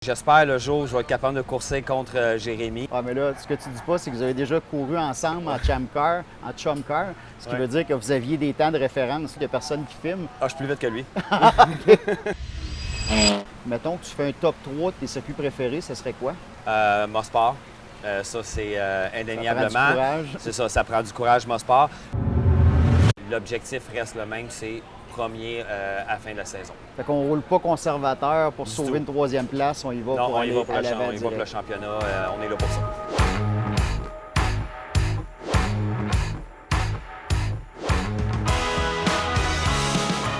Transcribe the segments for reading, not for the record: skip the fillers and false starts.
J'espère le jour où je vais être capable de courser contre Jérémy. Ah, mais là, ce que tu dis pas, c'est que vous avez déjà couru ensemble en chum car, ce qui veut dire que vous aviez des temps de référence. Il n'y a personne qui filme. Ah, je suis plus vite que lui. Mettons que tu fais un top 3 de tes circuits préférés, ce serait quoi? Mosport, ça c'est indéniablement. Ça prend du courage. C'est ça, ça prend du courage, Mosport. L'objectif reste le même, c'est premier à la fin de la saison. Fait qu'on roule pas conservateur pour Du sauver tout. une troisième place, on y va Non, pour on aller y va pour à le, l'avant on y va pour le direct. championnat, on est là pour ça.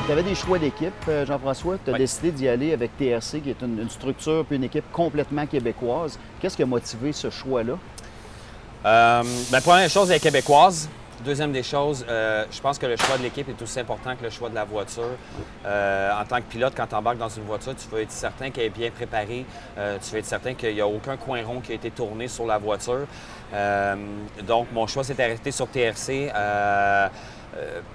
Tu avais des choix d'équipe, Jean-François. Tu as Oui. décidé d'y aller avec TRC, qui est une structure puis une équipe complètement québécoise. Qu'est-ce qui a motivé ce choix-là? Première chose, elle est québécoise. Deuxième des choses, je pense que le choix de l'équipe est aussi important que le choix de la voiture. En tant que pilote, quand tu embarques dans une voiture, tu veux être certain qu'elle est bien préparée. Tu veux être certain qu'il n'y a aucun coin rond qui a été tourné sur la voiture. Donc, mon choix s'est arrêté sur TRC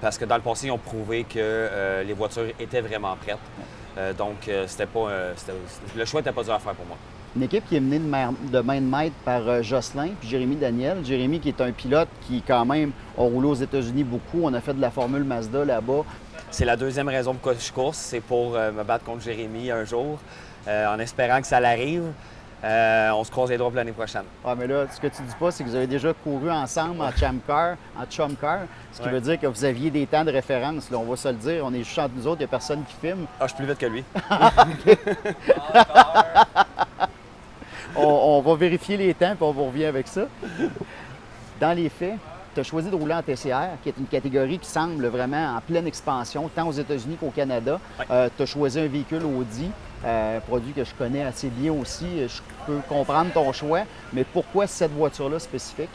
parce que dans le passé, ils ont prouvé que les voitures étaient vraiment prêtes. Donc, le choix n'était pas dur à faire pour moi. Une équipe qui est menée de main de maître par Jocelyn puis Jérémy Daniel. Jérémy qui est un pilote qui, quand même, a roulé aux États-Unis beaucoup. On a fait de la Formule Mazda là-bas. C'est la deuxième raison pourquoi je course, c'est pour me battre contre Jérémy un jour, en espérant que ça l'arrive. On se croise les doigts pour l'année prochaine. Ah, mais là, ce que tu dis pas, c'est que vous avez déjà couru ensemble en chum car, ce qui Ouais. veut dire que vous aviez des temps de référence. Là, on va se le dire, on est juste entre nous autres, il n'y a personne qui filme. Ah, je suis plus vite que lui. On va vérifier les temps, puis on vous revient avec ça. Dans les faits, tu as choisi de rouler en TCR, qui est une catégorie qui semble vraiment en pleine expansion, tant aux États-Unis qu'au Canada. Ouais. Tu as choisi un véhicule Audi, produit que je connais assez bien aussi. Je peux comprendre ton choix, mais pourquoi cette voiture-là spécifique?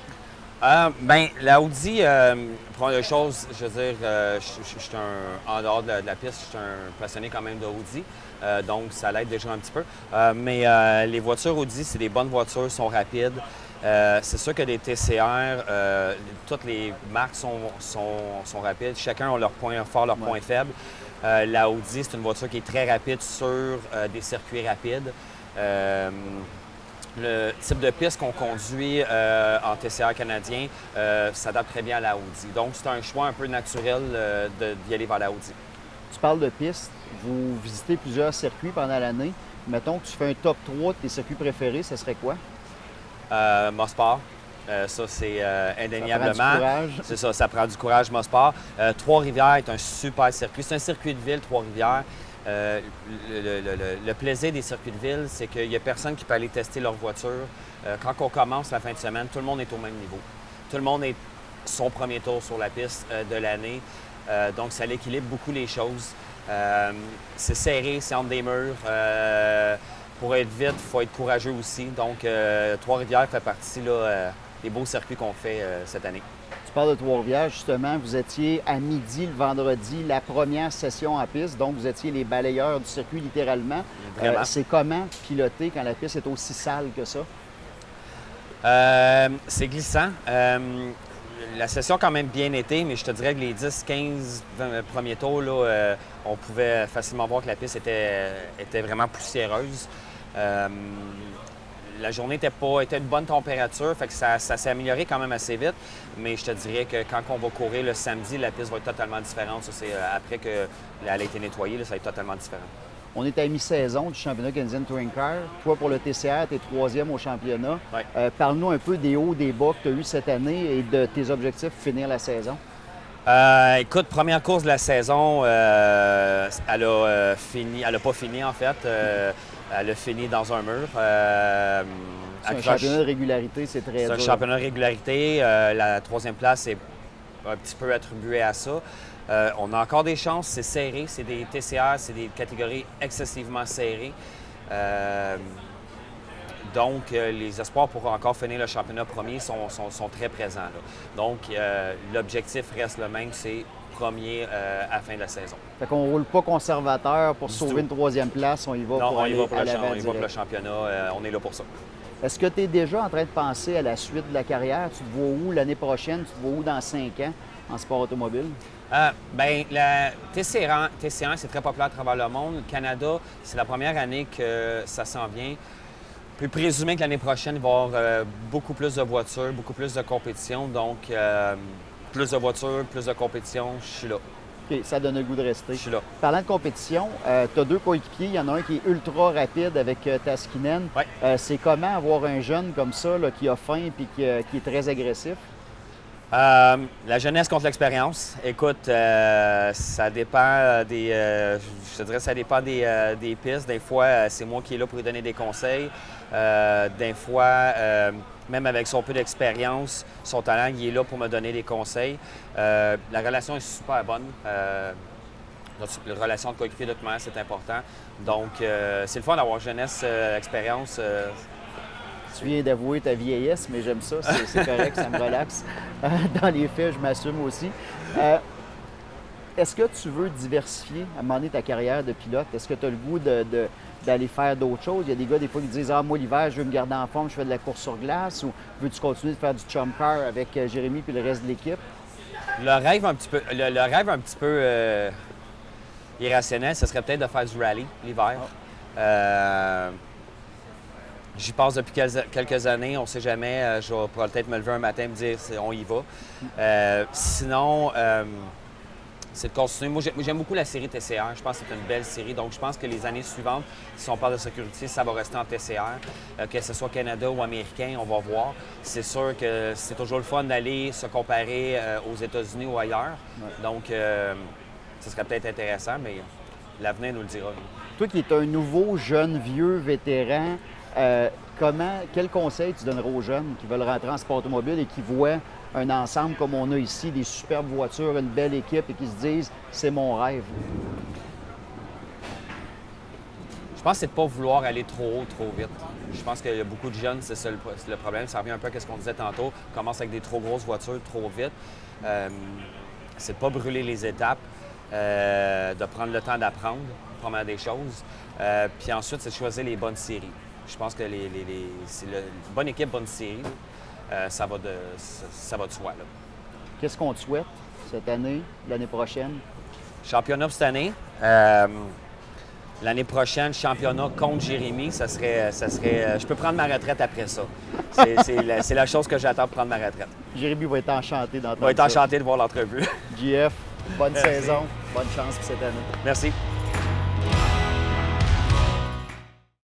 La Audi, première chose, je veux dire, je suis en dehors de la piste, je suis un passionné quand même d'Audi, donc ça l'aide déjà un petit peu. Les voitures Audi, c'est des bonnes voitures, sont rapides. C'est sûr que les TCR, toutes les marques sont rapides, chacun a leur point fort, leur point faible. La Audi, c'est une voiture qui est très rapide sur des circuits rapides. Le type de piste qu'on conduit en TCR canadien s'adapte très bien à la Audi. Donc, c'est un choix un peu naturel d'y aller vers la Audi. Tu parles de piste, vous visitez plusieurs circuits pendant l'année. Mettons que tu fais un top 3 de tes circuits préférés, ce serait quoi? Mosport, ça c'est indéniablement. Ça prend du courage. C'est ça, ça prend du courage, Mosport. Trois-Rivières est un super circuit. C'est un circuit de ville, Trois-Rivières. Le plaisir des circuits de ville, c'est qu'il n'y a personne qui peut aller tester leur voiture. Quand on commence la fin de semaine, tout le monde est au même niveau. Tout le monde est son premier tour sur la piste de l'année. Donc, ça équilibre beaucoup les choses. C'est serré, c'est entre des murs. Pour être vite, il faut être courageux aussi. Donc, Trois-Rivières fait partie là, des beaux circuits qu'on fait cette année. Tu parles de Trois-Rivières, justement, vous étiez à midi le vendredi, la première session en piste, donc vous étiez les balayeurs du circuit littéralement. Vraiment. C'est comment piloter quand la piste est aussi sale que ça? C'est glissant. La session a quand même bien été, mais je te dirais que les 10, 15, 20 premiers tours, là, on pouvait facilement voir que la piste était vraiment poussiéreuse. La journée était de bonne température, fait que ça s'est amélioré quand même assez vite. Mais je te dirais que quand on va courir le samedi, la piste va être totalement différente. Ça, c'est après qu'elle a été nettoyée, là, ça va être totalement différent. On est à mi-saison du championnat Canadian Touring Car. Toi, pour le TCR, tu es troisième au championnat. Ouais. Parle-nous un peu des hauts, des bas que tu as eu cette année et de tes objectifs pour finir la saison. Écoute, première course de la saison, elle a pas fini en fait. Elle a fini dans un mur. C'est un championnat de régularité, c'est très C'est dur. un championnat de régularité. La troisième place est un petit peu attribuée à ça. On a encore des chances, c'est serré, c'est des TCR, c'est des catégories excessivement serrées. Donc, les espoirs pour encore finir le championnat premier sont très présents, là. Donc, l'objectif reste le même, c'est premier à la fin de la saison. Fait qu'on ne roule pas conservateur pour Du sauver tout. une 3e place, on y va Non, pour on y aller va pour à le, l'avant on y va pour le direct. championnat. On est là pour ça. Est-ce que tu es déjà en train de penser à la suite de la carrière? Tu te vois où l'année prochaine? Tu te vois où dans 5 ans en sport automobile? La TC1, c'est très populaire à travers le monde. Le Canada, c'est la première année que ça s'en vient. On peut présumer que l'année prochaine, il va y avoir beaucoup plus de voitures, beaucoup plus de compétition. Donc, plus de voitures, plus de compétition, je suis là. OK, ça donne le goût de rester. Je suis là. Parlant de compétition, tu as 2 coéquipiers. Il y en a un qui est ultra rapide avec Taskinen. Ouais. C'est comment avoir un jeune comme ça là, qui a faim et qui est très agressif? La jeunesse contre l'expérience. Écoute, ça dépend je te dirais, ça dépend des pistes. Des fois, c'est moi qui est là pour lui donner des conseils. Des fois, même avec son peu d'expérience, son talent, il est là pour me donner des conseils. La relation est super bonne. Notre relation de coéquipier, de toute manière, c'est important. Donc, c'est le fun d'avoir jeunesse, expérience. Tu viens d'avouer ta vieillesse, mais j'aime ça, c'est correct, ça me relaxe. Dans les faits, je m'assume aussi. Est-ce que tu veux diversifier à un moment donné ta carrière de pilote? Est-ce que tu as le goût d'aller faire d'autres choses? Il y a des gars, des fois, qui disent « Ah, moi, l'hiver, je veux me garder en forme, je fais de la course sur glace. » Ou « Veux-tu continuer de faire du chum car avec Jérémy et le reste de l'équipe? » Le rêve un petit peu irrationnel, ce serait peut-être de faire du rallye l'hiver. J'y passe depuis quelques années, on ne sait jamais. Je vais peut-être me lever un matin et me dire on y va. Sinon, c'est de continuer. Moi, j'aime beaucoup la série TCR. Je pense que c'est une belle série. Donc, je pense que les années suivantes, si on parle de sécurité, ça va rester en TCR. Que ce soit Canada ou américain, on va voir. C'est sûr que c'est toujours le fun d'aller se comparer aux États-Unis ou ailleurs. Ouais. Donc, ce serait peut-être intéressant, mais l'avenir nous le dira. Toi qui es un nouveau, jeune, vieux, vétéran, quel conseil tu donnerais aux jeunes qui veulent rentrer en sport automobile et qui voient un ensemble comme on a ici, des superbes voitures, une belle équipe et qui se disent « c'est mon rêve ». Je pense que c'est de ne pas vouloir aller trop haut, trop vite. Je pense qu'il y a beaucoup de jeunes, c'est ça le problème. Ça revient un peu à ce qu'on disait tantôt. On commence avec des trop grosses voitures, trop vite. C'est de ne pas brûler les étapes, de prendre le temps d'apprendre, première des choses. Puis ensuite, c'est de choisir les bonnes séries. Je pense que c'est une bonne équipe, bonne série. Ça va de soi. Là. Qu'est-ce qu'on te souhaite cette année, l'année prochaine? Championnat cette année. L'année prochaine, championnat contre Jérémy, ça serait je peux prendre ma retraite après ça. C'est la chose que j'attends pour prendre ma retraite. Jérémy va être enchanté d'entendre ça. Il va être enchanté de voir l'entrevue. JF, bonne saison, bonne chance pour cette année. Merci.